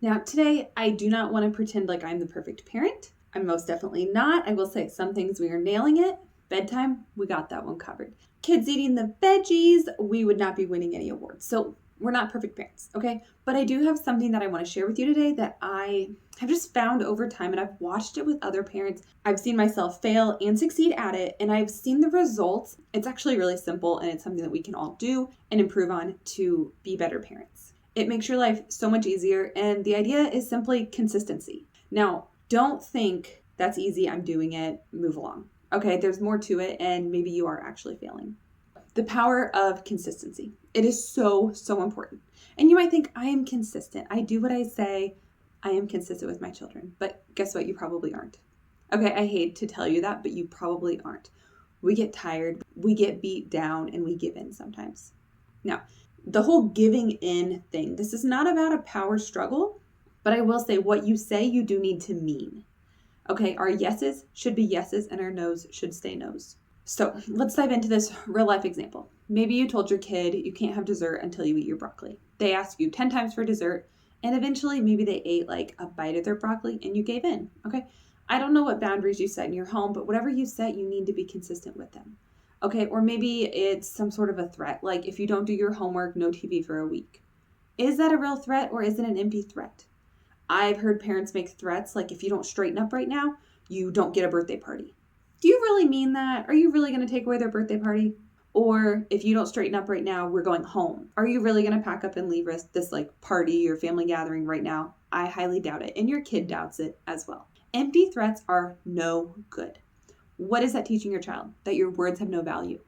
Now, today, I do not want to pretend like I'm the perfect parent. I'm most definitely not. I will say some things we are nailing it. Bedtime, we got that one covered. Kids eating the veggies, we would not be winning any awards. So we're not perfect parents, okay? But I do have something that I want to share with you today that I have just found over time, and I've watched it with other parents. I've seen myself fail and succeed at it, and I've seen the results. It's actually really simple, and it's something that we can all do and improve on to be better parents. It makes your life so much easier, and the idea is simply consistency. Now, don't think that's easy, I'm doing it, move along. Okay, there's more to it, and maybe you are actually failing. The power of consistency. It is so, so important. And you might think, I am consistent. I do what I say. I am consistent with my children. But guess what? You probably aren't. Okay, I hate to tell you that, but you probably aren't. We get tired, we get beat down, and we give in sometimes. Now, the whole giving in thing, this is not about a power struggle, but I will say what you say you do need to mean. Okay, our yeses should be yeses and our no's should stay no's. So let's dive into this real life example. Maybe you told your kid you can't have dessert until you eat your broccoli. They asked you 10 times for dessert, and eventually maybe they ate like a bite of their broccoli and you gave in. Okay, I don't know what boundaries you set in your home, but whatever you set, you need to be consistent with them. Okay, or maybe it's some sort of a threat, like if you don't do your homework, no TV for a week. Is that a real threat or is it an empty threat? I've heard parents make threats like if you don't straighten up right now, you don't get a birthday party. Do you really mean that? Are you really going to take away their birthday party? Or if you don't straighten up right now, we're going home. Are you really going to pack up and leave this like party or family gathering right now? I highly doubt it. And your kid doubts it as well. Empty threats are no good. What is that teaching your child? That your words have no value,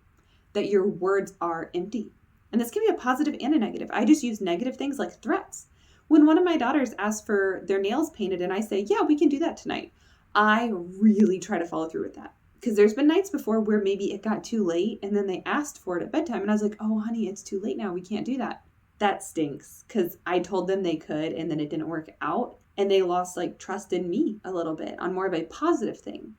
that your words are empty. And this can be a positive and a negative. I just use negative things like threats. When one of my daughters asks for their nails painted and I say, yeah, we can do that tonight, I really try to follow through with that. Because there's been nights before where maybe it got too late and then they asked for it at bedtime and I was like, oh, honey, it's too late now. We can't do that. That stinks because I told them they could and then it didn't work out and they lost like trust in me a little bit on more of a positive thing.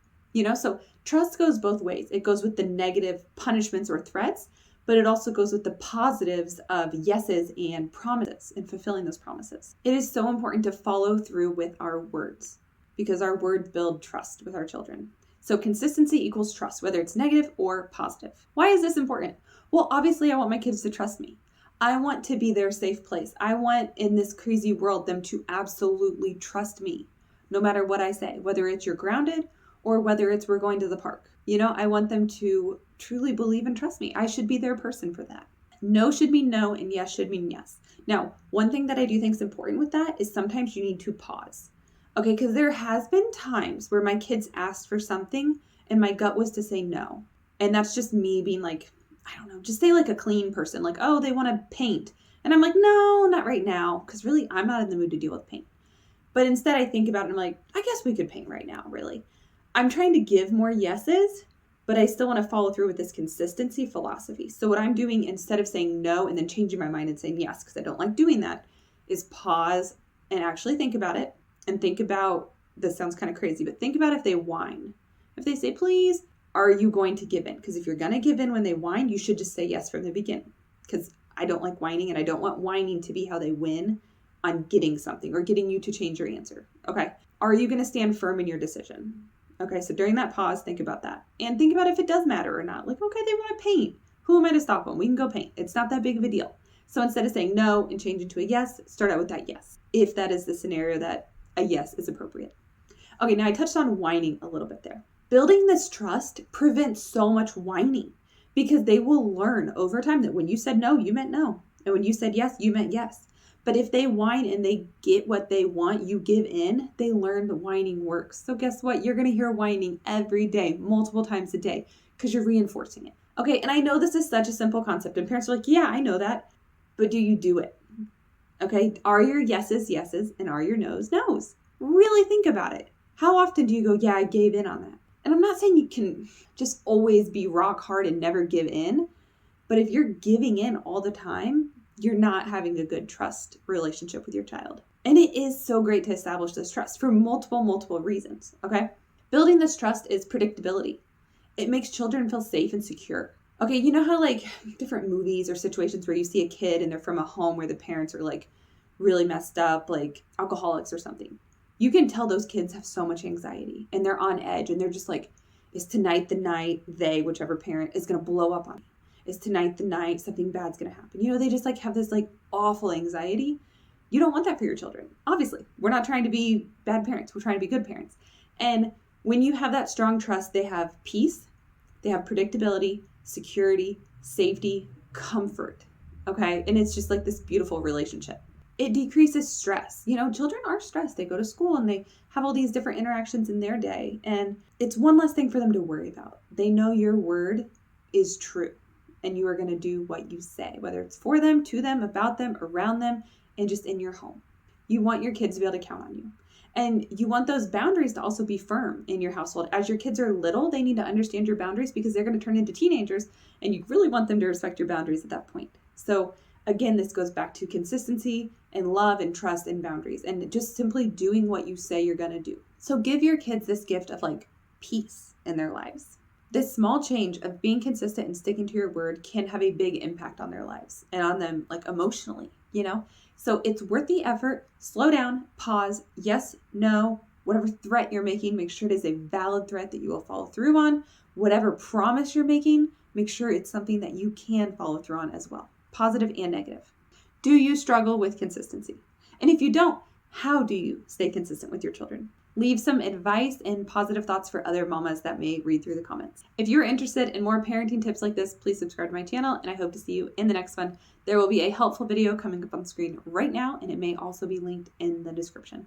So trust goes both ways. It goes with the negative punishments or threats, but it also goes with the positives of yeses and promises and fulfilling those promises. It is so important to follow through with our words because our words build trust with our children. So consistency equals trust, whether it's negative or positive. Why is this important? Well, obviously I want my kids to trust me. I want to be their safe place. I want in this crazy world them to absolutely trust me, no matter what I say, whether it's you're grounded or whether it's we're going to the park. I want them to truly believe and trust me. I should be their person for that. No should mean no and yes should mean yes. Now, one thing that I do think is important with that is sometimes you need to pause. Okay, because there has been times where my kids asked for something and my gut was to say no. And that's just me being like, I don't know, just say like a clean person, like, oh, they want to paint. And I'm like, no, not right now, because really I'm not in the mood to deal with paint. But instead I think about it and I'm like, I guess we could paint right now, really. I'm trying to give more yeses, but I still want to follow through with this consistency philosophy. So what I'm doing instead of saying no and then changing my mind and saying yes, because I don't like doing that, is pause and actually think about it. And think about, this sounds kind of crazy, but think about if they whine. If they say, please, are you going to give in? Because if you're going to give in when they whine, you should just say yes from the beginning. Because I don't like whining and I don't want whining to be how they win on getting something or getting you to change your answer. Okay. Are you going to stand firm in your decision? Okay. So during that pause, think about that. And think about if it does matter or not. Like, okay, they want to paint. Who am I to stop them? We can go paint. It's not that big of a deal. So instead of saying no and change it to a yes, start out with that yes. If that is the scenario that a yes is appropriate. Okay, now I touched on whining a little bit there. Building this trust prevents so much whining because they will learn over time that when you said no, you meant no. And when you said yes, you meant yes. But if they whine and they get what they want, you give in, they learn that whining works. So guess what? You're going to hear whining every day, multiple times a day, because you're reinforcing it. Okay, and I know this is such a simple concept, and parents are like, yeah, I know that, but do you do it? Okay, are your yeses yeses and are your no's no's? Really think about it. How often do you go, yeah, I gave in on that? And I'm not saying you can just always be rock hard and never give in, but if you're giving in all the time, you're not having a good trust relationship with your child. And it is so great to establish this trust for multiple reasons, okay? Building this trust is predictability. It makes children feel safe and secure. Okay, you know how like different movies or situations where you see a kid and they're from a home where the parents are like really messed up, like alcoholics or something. You can tell those kids have so much anxiety and they're on edge and they're just like, is tonight the night they, whichever parent, is going to blow up on me? Is tonight the night something bad's going to happen? You know, they just like have this like awful anxiety. You don't want that for your children. Obviously, we're not trying to be bad parents. We're trying to be good parents. And when you have that strong trust, they have peace, they have predictability, security, safety, comfort. Okay. And it's just like this beautiful relationship. It decreases stress. You know, children are stressed. They go to school and they have all these different interactions in their day. And it's one less thing for them to worry about. They know your word is true and you are going to do what you say, whether it's for them, to them, about them, around them, and just in your home. You want your kids to be able to count on you. And you want those boundaries to also be firm in your household. As your kids are little, they need to understand your boundaries because they're going to turn into teenagers and you really want them to respect your boundaries at that point. So again, this goes back to consistency and love and trust and boundaries and just simply doing what you say you're going to do. So give your kids this gift of like peace in their lives. This small change of being consistent and sticking to your word can have a big impact on their lives and on them like emotionally, you know? So it's worth the effort. Slow down, pause, yes, no, whatever threat you're making, make sure it is a valid threat that you will follow through on. Whatever promise you're making, make sure it's something that you can follow through on as well, positive and negative. Do you struggle with consistency? And if you don't, how do you stay consistent with your children? Leave some advice and positive thoughts for other mamas that may read through the comments. If you're interested in more parenting tips like this, please subscribe to my channel and I hope to see you in the next one. There will be a helpful video coming up on screen right now and it may also be linked in the description.